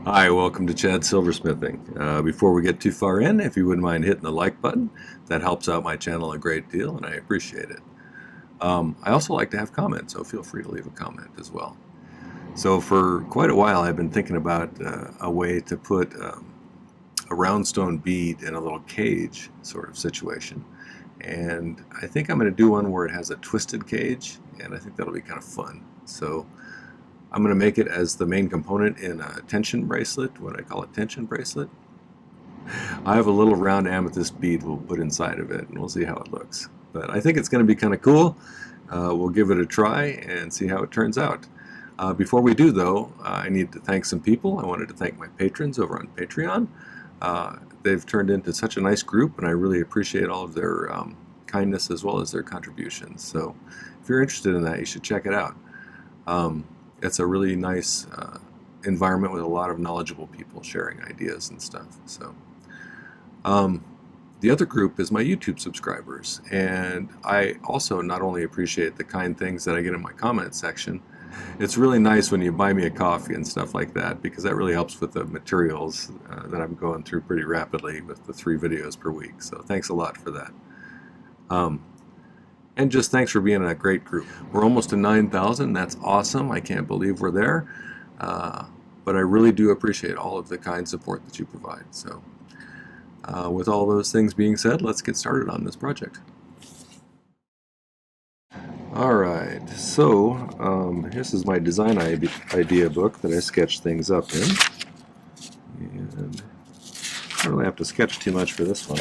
Hi, welcome to Chad's Silversmithing. Before we get too far in, if you wouldn't mind hitting the like button, that helps out my channel a great deal and I appreciate it. I also like to have comments, so feel free to leave a comment as well. So for quite a while I've been thinking about a way to put a round stone bead in a little cage sort of situation. And I think I'm going to do one where it has a twisted cage, and I think that'll be kind of fun. So I'm going to make it as the main component in a tension bracelet, what I call a tension bracelet. I have a little round amethyst bead we'll put inside of it, and we'll see how it looks. But I think it's going to be kind of cool. We'll give it a try and see how it turns out. Before we do, though, I need to thank some people. I wanted to thank my patrons over on Patreon. They've turned into such a nice group, and I really appreciate all of their kindness as well as their contributions. So if you're interested in that, you should check it out. It's a really nice environment with a lot of knowledgeable people sharing ideas and stuff. So the other group is my YouTube subscribers, and I also not only appreciate the kind things that I get in my comment section. It's really nice when you buy me a coffee and stuff like that, because that really helps with the materials that I'm going through pretty rapidly with the 3 videos per week. So thanks a lot for that. And just thanks for being in a great group. We're almost to 9,000. That's awesome. I can't believe we're there. But I really do appreciate all of the kind support that you provide. So with all those things being said, let's get started on this project. Alright, so this is my design idea book that I sketch things up in. And I don't really have to sketch too much for this one.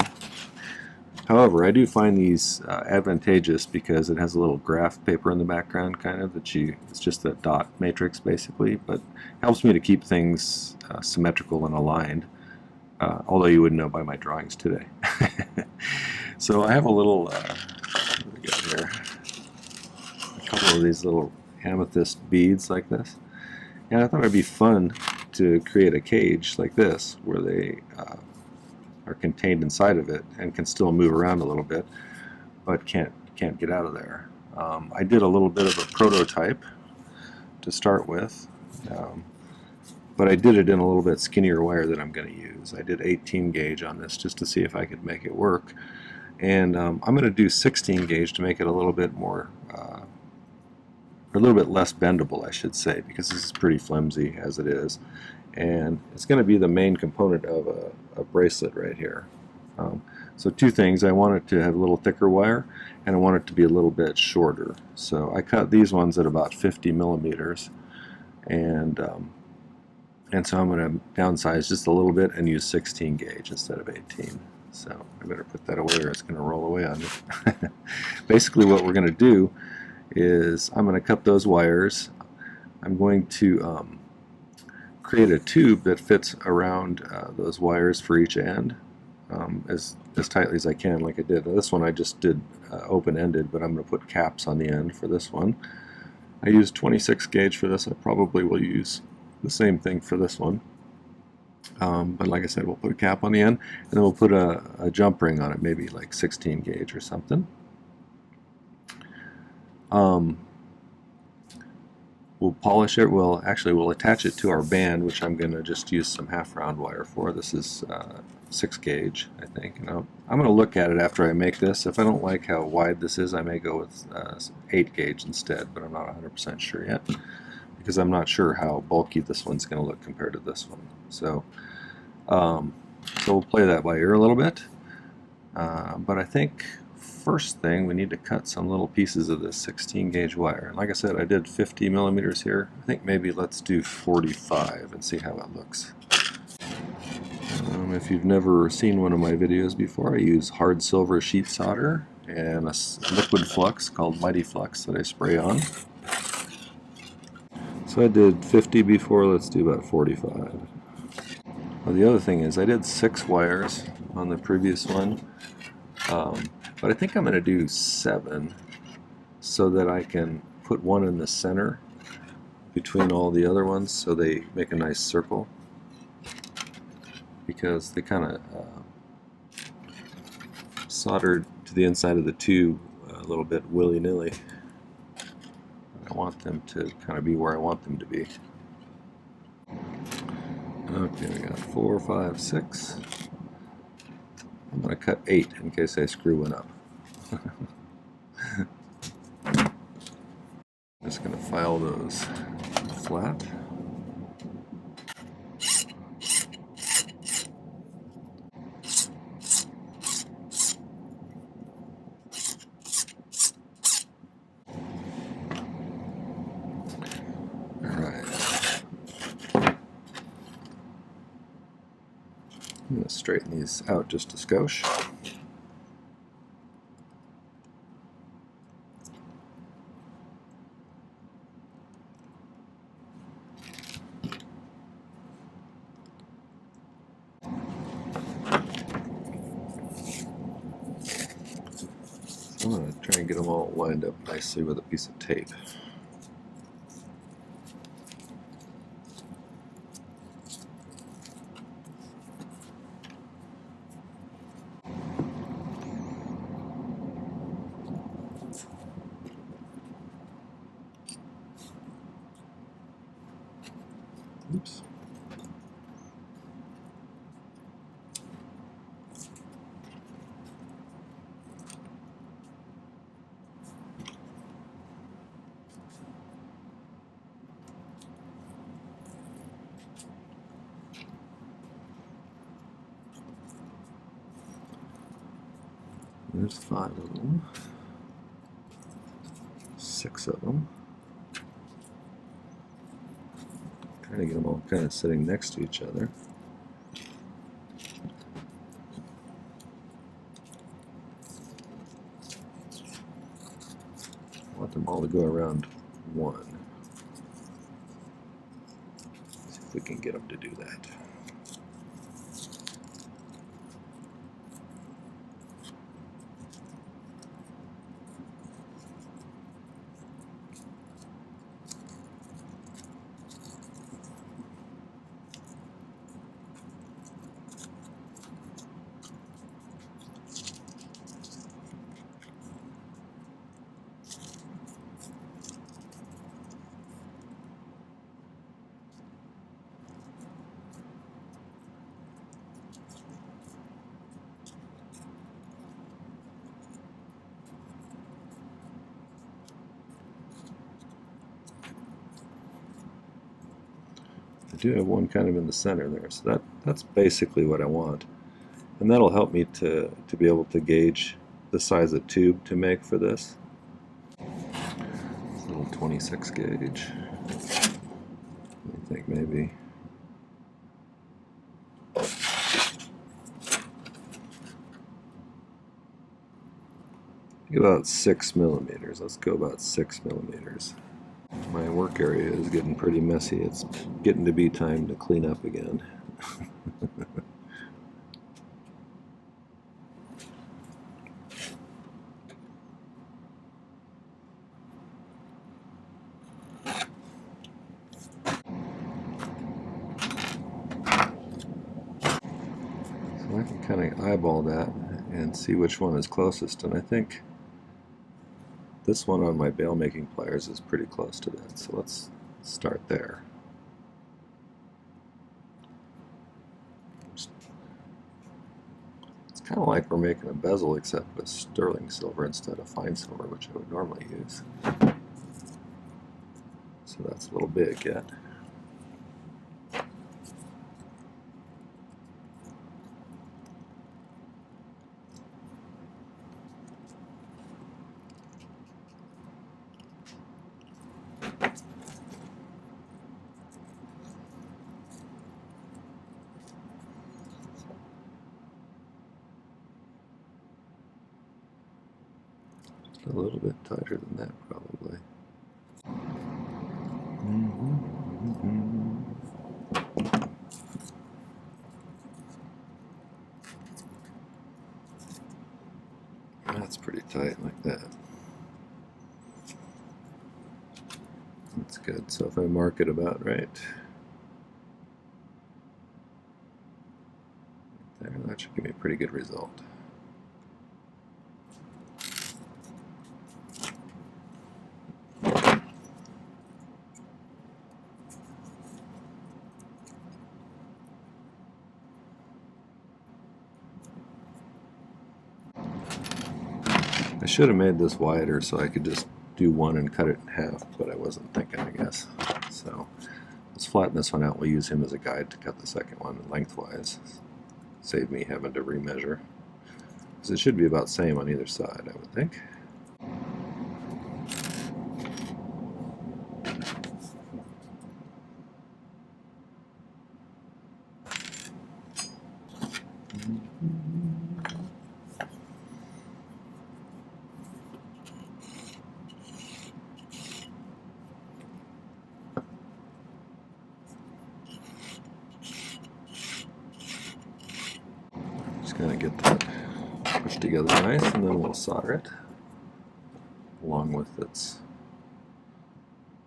However, I do find these advantageous because it has a little graph paper in the background, kind of, it's just a dot matrix basically, but helps me to keep things symmetrical and aligned, although you wouldn't know by my drawings today. So I have a little, what do we got here? A couple of these little amethyst beads like this. And I thought it'd be fun to create a cage like this where they are contained inside of it and can still move around a little bit, but can't get out of there. I did a little bit of a prototype to start with, but I did it in a little bit skinnier wire that I'm going to use. I did 18 gauge on this just to see if I could make it work, and I'm going to do 16 gauge to make it a little bit more, or a little bit less bendable, I should say, because this is pretty flimsy as it is. And it's going to be the main component of a bracelet right here. So 2 things: I want it to have a little thicker wire, and I want it to be a little bit shorter. So I cut these ones at about 50 millimeters, and so I'm going to downsize just a little bit and use 16 gauge instead of 18. So I better put that away or it's going to roll away on me. Basically what we're going to do is I'm going to cut those wires. I'm going to create a tube that fits around those wires for each end as tightly as I can, like I did. Now, this one I just did open-ended, but I'm going to put caps on the end for this one. I used 26 gauge for this. I probably will use the same thing for this one. But like I said, we'll put a cap on the end, and then we'll put a jump ring on it, maybe like 16 gauge or something. We'll polish it. We'll attach it to our band, which I'm going to just use some half-round wire for. This is 6 gauge, I think. And I'm going to look at it after I make this. If I don't like how wide this is, I may go with 8 gauge instead, but I'm not 100% sure yet, because I'm not sure how bulky this one's going to look compared to this one. So we'll play that by ear a little bit. But I think first thing, we need to cut some little pieces of this 16 gauge wire. And like I said, I did 50 millimeters here. I think maybe let's do 45 and see how it looks. If you've never seen one of my videos before, I use hard silver sheet solder and a liquid flux called My-T-Flux that I spray on. So I did 50 before, let's do about 45. Well, the other thing is I did 6 wires on the previous one. But I think I'm going to do 7 so that I can put one in the center between all the other ones so they make a nice circle, because they kind of soldered to the inside of the tube a little bit willy-nilly. I want them to kind of be where I want them to be. Okay, we got 4, 5, 6. I'm going to cut 8 in case I screw one up. Just going to file those flat. I'm going to straighten these out just a skosh. So I'm going to try and get them all lined up nicely with a piece of tape. Oops. There's 5 of them. 6 of them. Trying to get them all kind of sitting next to each other. I want them all to go around 1. See if we can get them to do that. I do have one kind of in the center there, so that's basically what I want. And that'll help me to be able to gauge the size of tube to make for this. It's a little 26 gauge. I think maybe. About 6 millimeters. Let's go about 6 millimeters. My work area is getting pretty messy. It's getting to be time to clean up again. So I can kind of eyeball that and see which one is closest, and I think this one on my bail making pliers is pretty close to that, so let's start there. It's kind of like we're making a bezel except with sterling silver instead of fine silver, which I would normally use. So that's a little big yet. A little bit tighter than that, probably. That's pretty tight, like that. That's good. So if I mark it about right there, that should give me a pretty good result. I should have made this wider so I could just do one and cut it in half, but I wasn't thinking, I guess. So let's flatten this one out. We'll use him as a guide to cut the second one lengthwise. Save me having to remeasure. Because it should be about the same on either side, I would think. Just gonna get that pushed together nice, and then we'll solder it along with its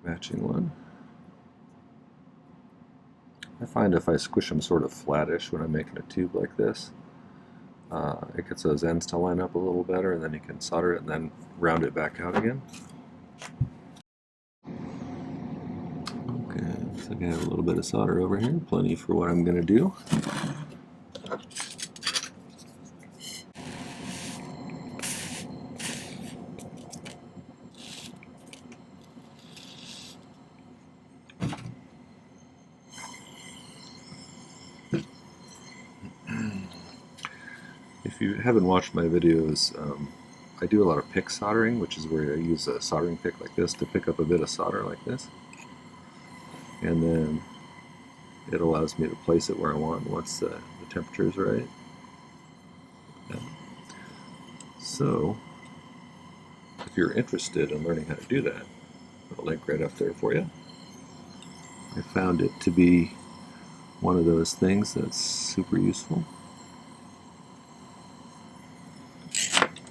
matching one. I find if I squish them sort of flattish when I'm making a tube like this, it gets those ends to line up a little better, and then you can solder it and then round it back out again. Okay, so I have a little bit of solder over here, plenty for what I'm going to do. If you haven't watched my videos, I do a lot of pick soldering, which is where I use a soldering pick like this to pick up a bit of solder like this. And then it allows me to place it where I want once the temperature is right. Yeah. So, if you're interested in learning how to do that, I'll link right up there for you. I found it to be one of those things that's super useful.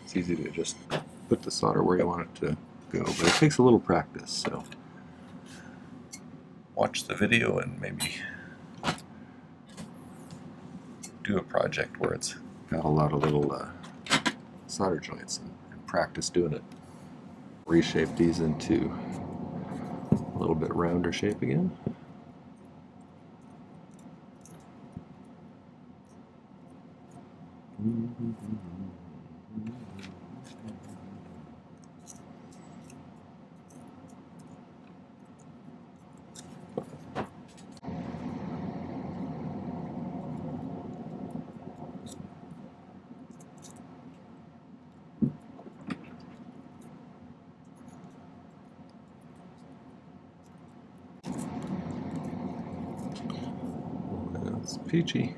It's easy to just put the solder where you want it to go, but it takes a little practice, so watch the video and maybe do a project where it's got a lot of little solder joints and practice doing it. Reshape these into a little bit rounder shape again. That's peachy.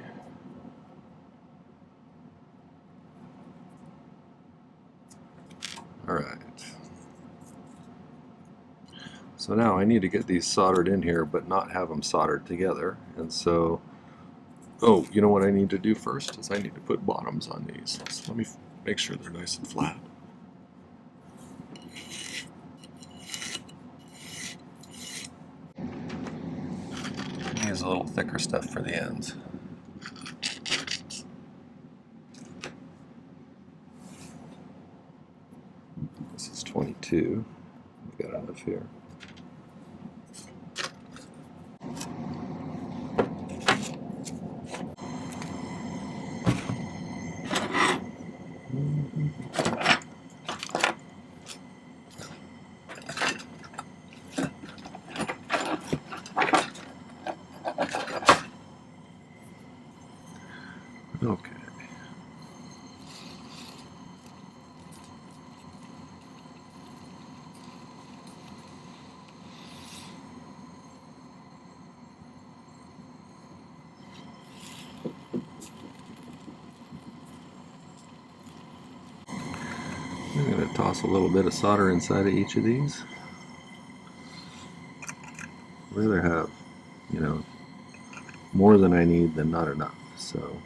Alright. So now I need to get these soldered in here, but not have them soldered together. And so, oh, you know what I need to do first is I need to put bottoms on these. So let me make sure they're nice and flat. Use a little thicker stuff for the ends. This is 22. We got enough here. Okay. I'm going to toss a little bit of solder inside of each of these. I'd rather have, you know, more than I need than not enough. So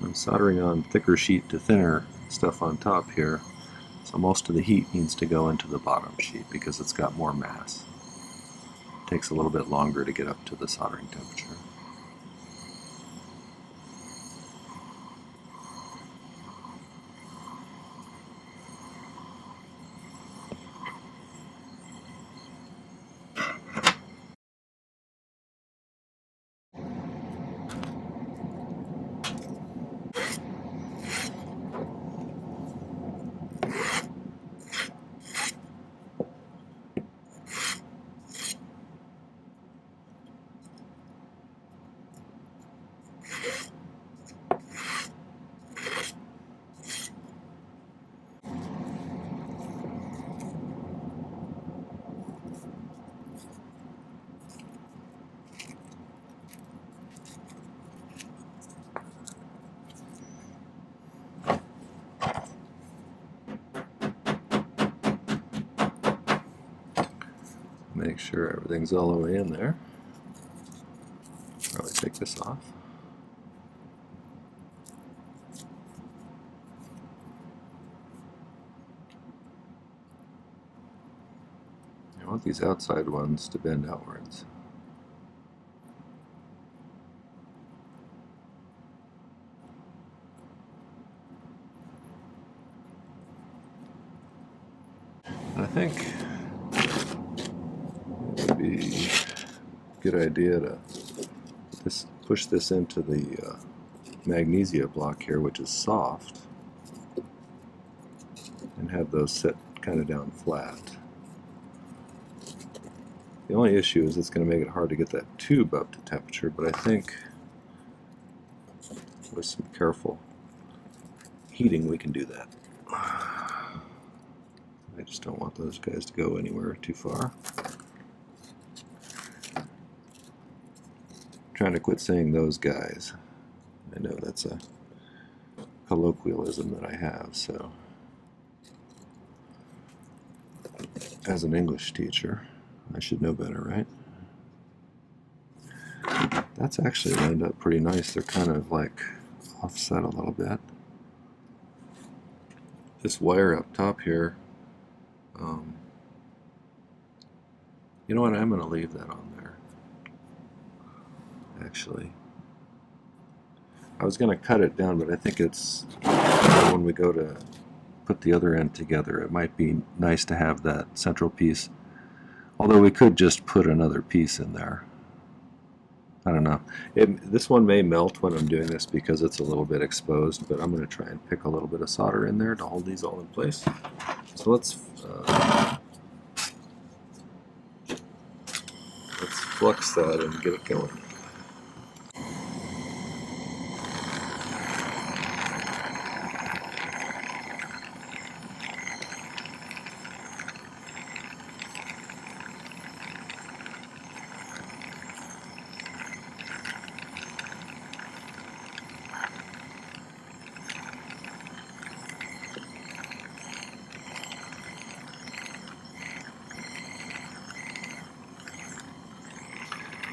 I'm soldering on thicker sheet to thinner stuff on top here, so most of the heat needs to go into the bottom sheet because it's got more mass. It takes a little bit longer to get up to the soldering temperature. Make sure everything's all the way in there. Probably take this off. I want these outside ones to bend outwards. I think it would be a good idea to push this into the magnesia block here, which is soft, and have those sit kind of down flat. The only issue is it's going to make it hard to get that tube up to temperature, but I think with some careful heating we can do that. I just don't want those guys to go anywhere too far. I'm trying to quit saying those guys. I know that's a colloquialism that I have, so as an English teacher, I should know better, right? That's actually lined up pretty nice. They're kind of like offset a little bit. This wire up top here, you know what, I'm going to leave that on there. Actually, I was going to cut it down, but I think it's, when we go to put the other end together, it might be nice to have that central piece. Although we could just put another piece in there. I don't know. This one may melt when I'm doing this because it's a little bit exposed, but I'm going to try and pick a little bit of solder in there to hold these all in place. So let's flux that and get it going.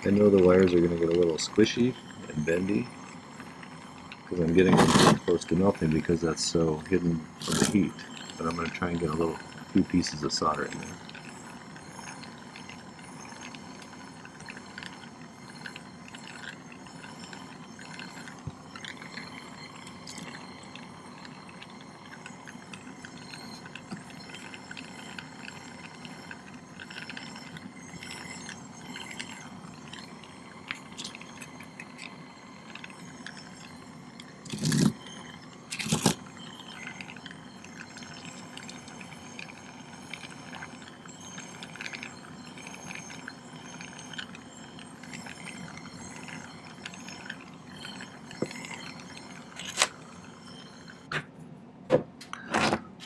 I know the wires are going to get a little squishy and bendy because I'm getting them close to melting because that's so hidden from the heat. But I'm going to try and get a few pieces of solder in there.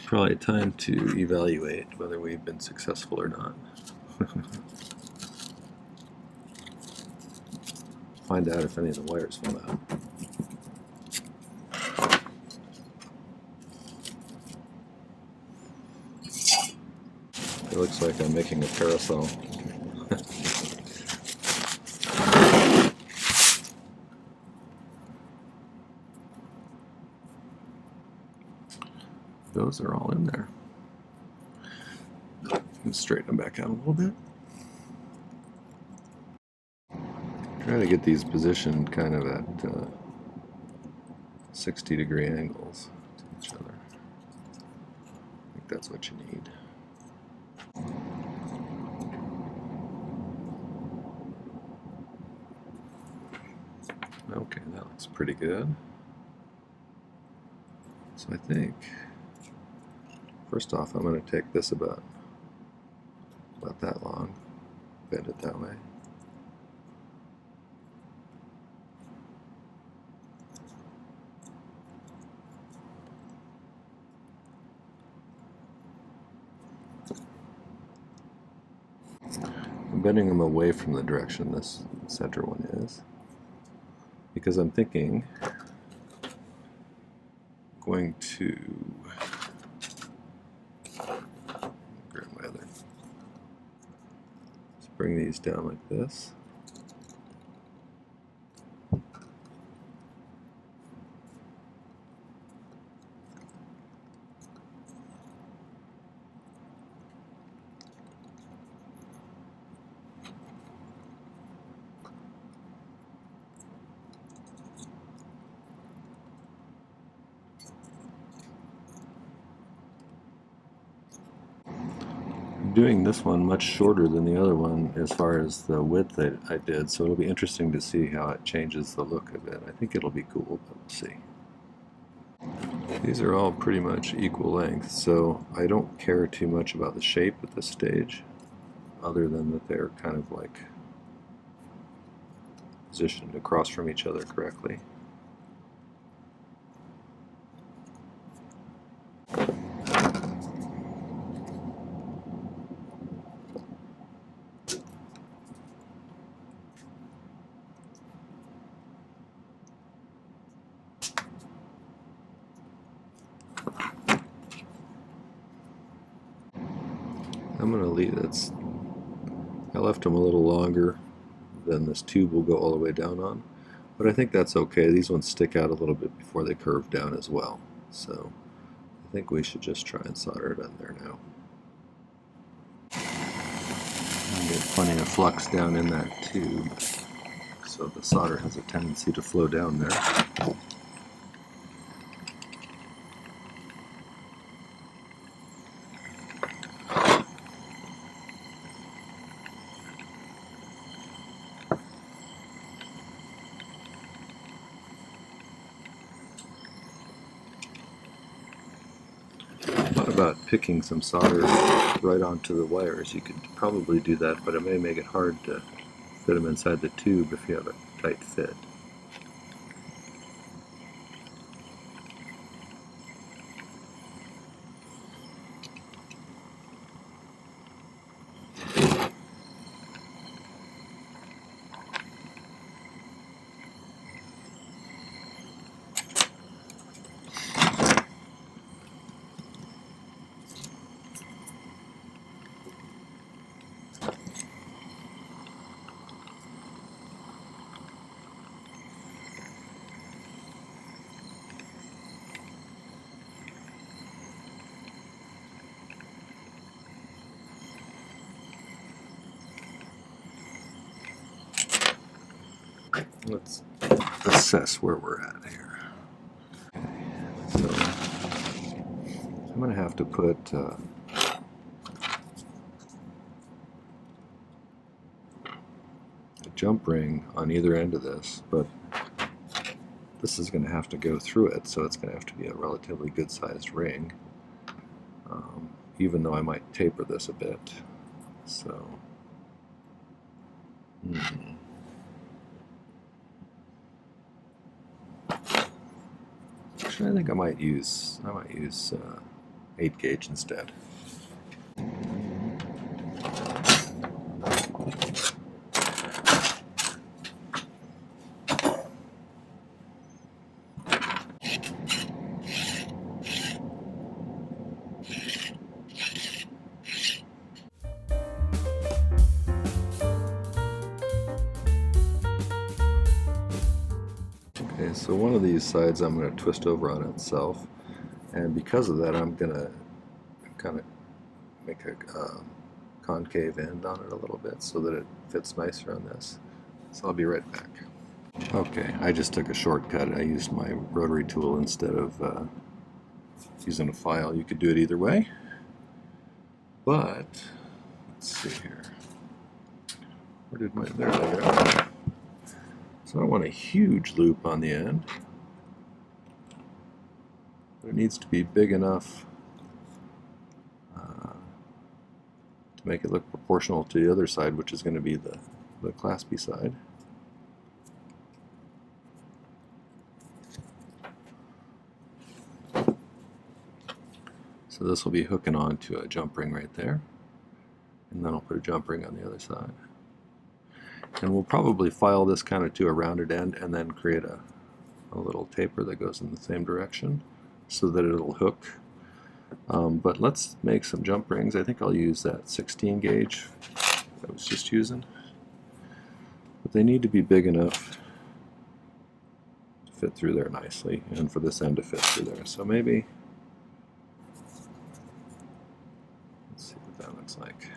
Probably time to evaluate whether we've been successful or not. Find out if any of the wires fall out. It looks like I'm making a parasol. Those are all in there. Straighten them back out a little bit. Try to get these positioned kind of at 60-degree angles to each other. I think that's what you need. Okay, that looks pretty good. So I think, first off, I'm going to take this about that long, bend it that way. I'm bending them away from the direction this center one is, because I'm thinking going to grab my other bring these down like this. Doing this one much shorter than the other one as far as the width that I did, so it'll be interesting to see how it changes the look of it. I think it'll be cool, but we'll see. These are all pretty much equal length, so I don't care too much about the shape at this stage, other than that they're kind of like positioned across from each other correctly. I'm going to leave it. I left them a little longer than this tube will go all the way down on, but I think that's okay. These ones stick out a little bit before they curve down as well, so I think we should just try and solder it on there now. I get plenty of flux down in that tube, so the solder has a tendency to flow down there. About picking some solder right onto the wires. You could probably do that, but it may make it hard to fit them inside the tube if you have a tight fit. Let's assess where we're at here. So I'm going to have to put a jump ring on either end of this, but this is going to have to go through it, so it's going to have to be a relatively good sized ring, even though I might taper this a bit. So actually, I think I might use 8 gauge instead. Okay, so one of these sides I'm going to twist over on itself, and because of that I'm going to kind of make a concave end on it a little bit so that it fits nicer on this. So I'll be right back. Okay, I just took a shortcut. I used my rotary tool instead of using a file. You could do it either way, but let's see here. Where did my, there we go. So I want a huge loop on the end, but it needs to be big enough to make it look proportional to the other side, which is going to be the claspy side. So this will be hooking on to a jump ring right there, and then I'll put a jump ring on the other side. And we'll probably file this kind of to a rounded end and then create a little taper that goes in the same direction so that it'll hook. But let's make some jump rings. I think I'll use that 16 gauge I was just using. But they need to be big enough to fit through there nicely, and for this end to fit through there. So maybe, let's see what that looks like.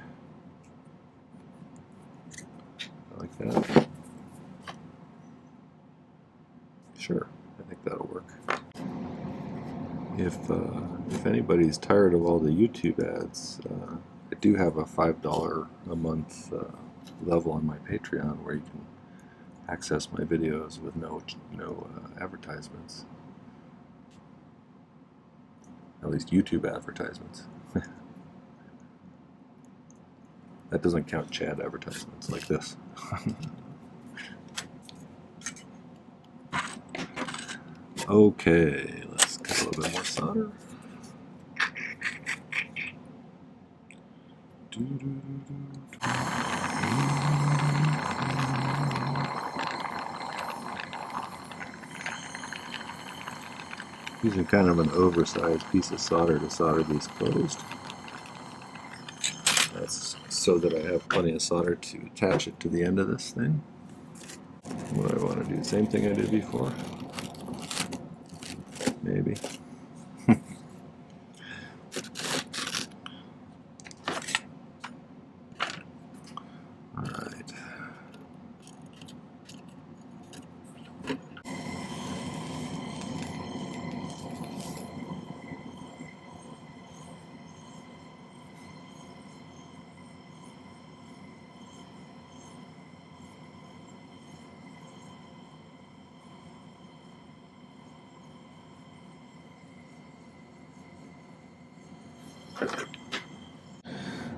Like that. Sure, I think that'll work. If anybody's tired of all the YouTube ads, I do have a $5 a month level on my Patreon where you can access my videos with no advertisements. At least YouTube advertisements. That doesn't count Chad advertisements like this. Okay, let's cut a little bit more solder. Using kind of an oversized piece of solder to solder these closed. That's so that I have plenty of solder to attach it to the end of this thing. What do I want to do? Same thing I did before? Maybe. Alright.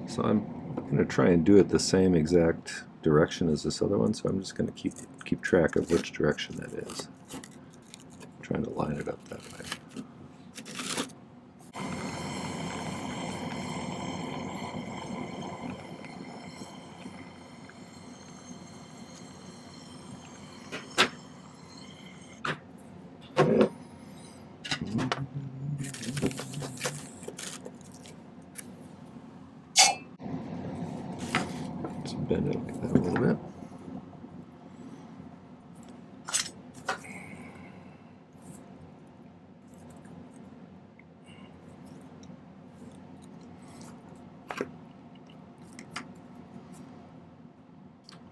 So I'm going to try and do it the same exact direction as this other one, so I'm just going to keep track of which direction that is. I'm trying to line it up that way. Just bend it like that a little bit.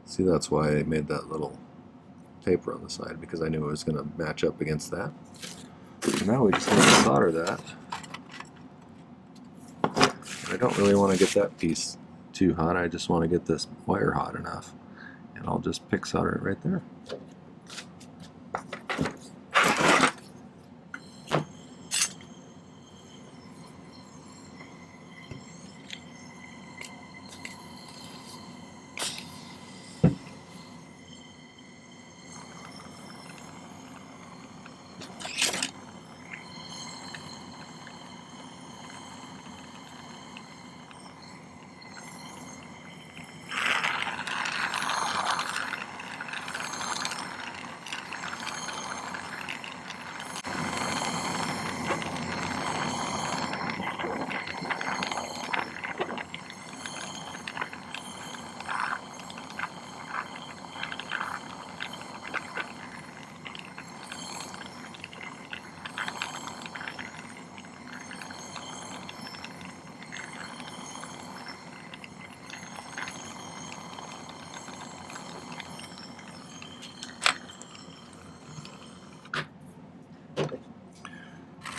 See, that's why I made that little paper on the side, because I knew it was going to match up against that. And now we just need to solder that. I don't really want to get that piece too hot, I just want to get this wire hot enough. And I'll just pick solder it right there.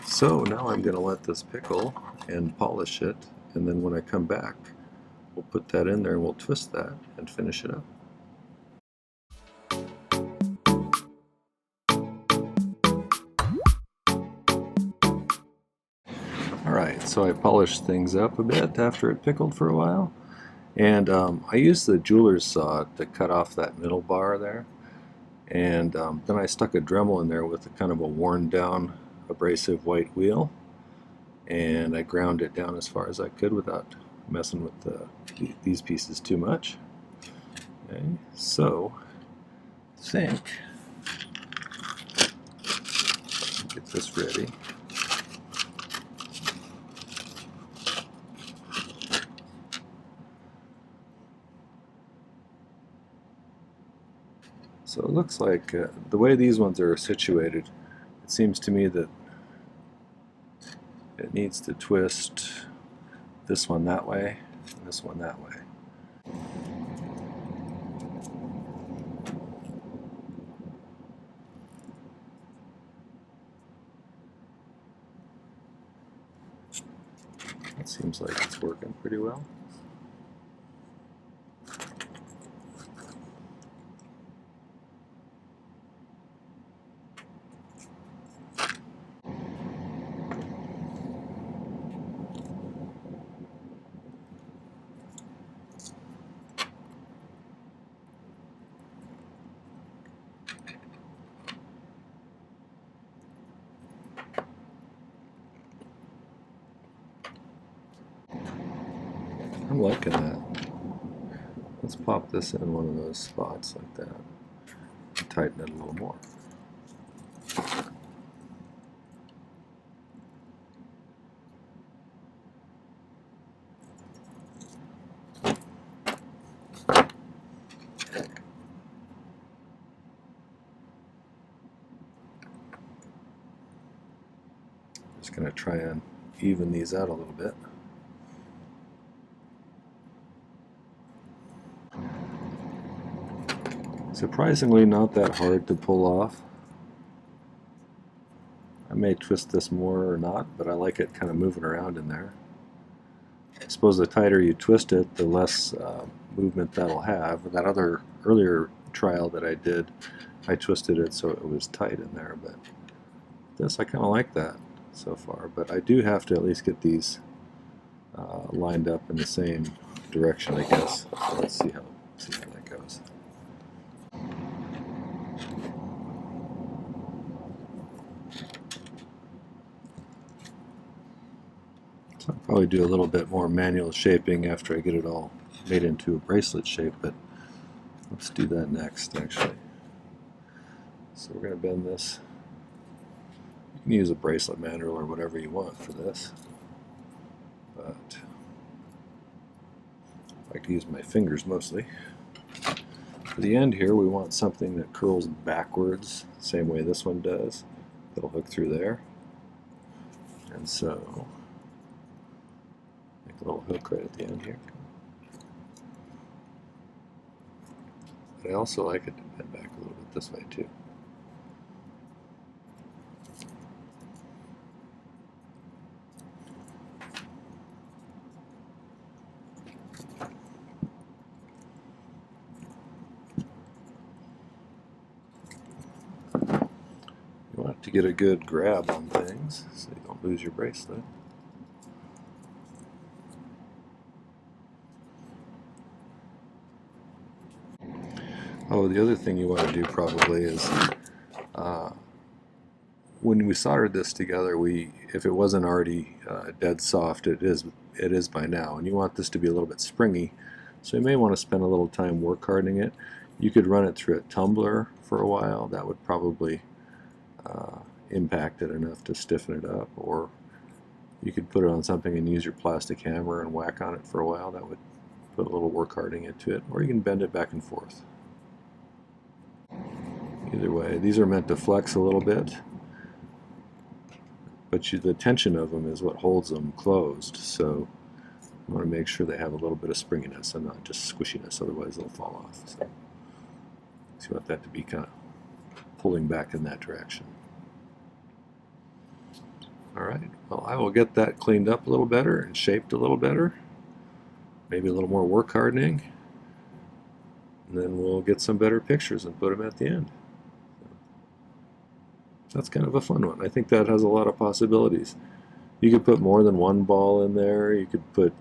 So now I'm going to let this pickle and polish it, and then when I come back, we'll put that in there and we'll twist that and finish it up. Alright, so I polished things up a bit after it pickled for a while, and I used the jeweler's saw to cut off that middle bar there, and then I stuck a Dremel in there with a kind of a worn down abrasive white wheel, and I ground it down as far as I could without messing with these pieces too much. Okay, so I think get this ready. So it looks like the way these ones are situated, it seems to me that it needs to twist this one that way and this one that way. It seems like it's working pretty well. I'm liking that. Let's pop this in one of those spots like that and tighten it a little more. Just going to try and even these out a little bit. Surprisingly not that hard to pull off. I may twist this more or not, but I like it kind of moving around in there. I suppose the tighter you twist it, the less movement that'll have. That other earlier trial that I did, I twisted it so it was tight in there, but this, I kind of like that so far. But I do have to at least get these lined up in the same direction, I guess. So let's see how that goes. So I'll probably do a little bit more manual shaping after I get it all made into a bracelet shape, but let's do that next, actually. So we're going to bend this. You can use a bracelet manual or whatever you want for this, but I like to use my fingers mostly. For the end here, we want something that curls backwards, the same way this one does. It'll hook through there. And so, make a little hook right at the end here. But I also like it to bend back a little bit this way too. You want to get a good grab on things so you don't lose your bracelet. Oh, the other thing you want to do probably is when we soldered this together, if it wasn't already dead soft, it is by now, and you want this to be a little bit springy, so you may want to spend a little time work hardening it. You could run it through a tumbler for a while. That would probably impact it enough to stiffen it up, or you could put it on something and use your plastic hammer and whack on it for a while. That would put a little work hardening into it, or you can bend it back and forth. Either way, these are meant to flex a little bit, but the tension of them is what holds them closed, so you want to make sure they have a little bit of springiness and not just squishiness, otherwise they'll fall off. So you want that to be kind of pulling back in that direction. Alright, well, I will get that cleaned up a little better and shaped a little better, maybe a little more work hardening, and then we'll get some better pictures and put them at the end. That's kind of a fun one. I think that has a lot of possibilities. You could put more than one ball in there. You could put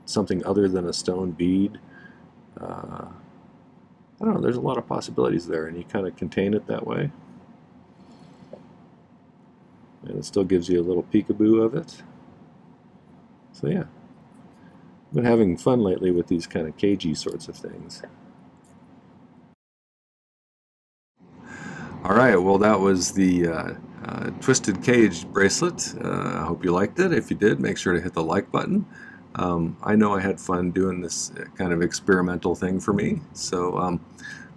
something other than a stone bead. I don't know, there's a lot of possibilities there, and you kind of contain it that way. And it still gives you a little peekaboo of it. So yeah, I've been having fun lately with these kind of cagey sorts of things. Alright, well that was the Twisted Cage bracelet. I hope you liked it. If you did, make sure to hit the like button. I know I had fun doing this kind of experimental thing for me, so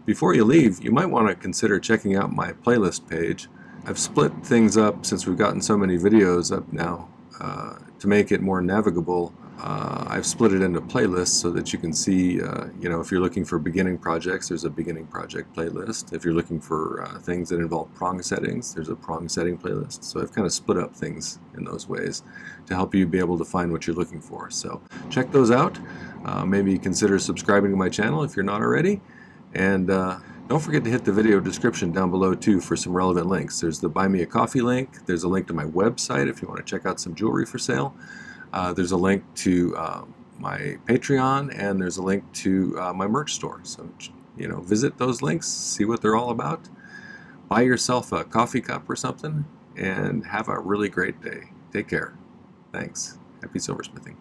Before you leave, you might want to consider checking out my playlist page. I've split things up since we've gotten so many videos up now to make it more navigable. I've split it into playlists so that you can see, you know, if you're looking for beginning projects, there's a beginning project playlist. If you're looking for things that involve prong settings, there's a prong setting playlist. So I've kind of split up things in those ways to help you be able to find what you're looking for. So check those out. Maybe consider subscribing to my channel if you're not already. And don't forget to hit the video description down below too for some relevant links. There's the Buy Me a Coffee link. There's a link to my website if you want to check out some jewelry for sale. There's a link to my Patreon, and there's a link to my merch store. So, you know, visit those links, see what they're all about. Buy yourself a coffee cup or something, and have a really great day. Take care. Thanks. Happy silversmithing.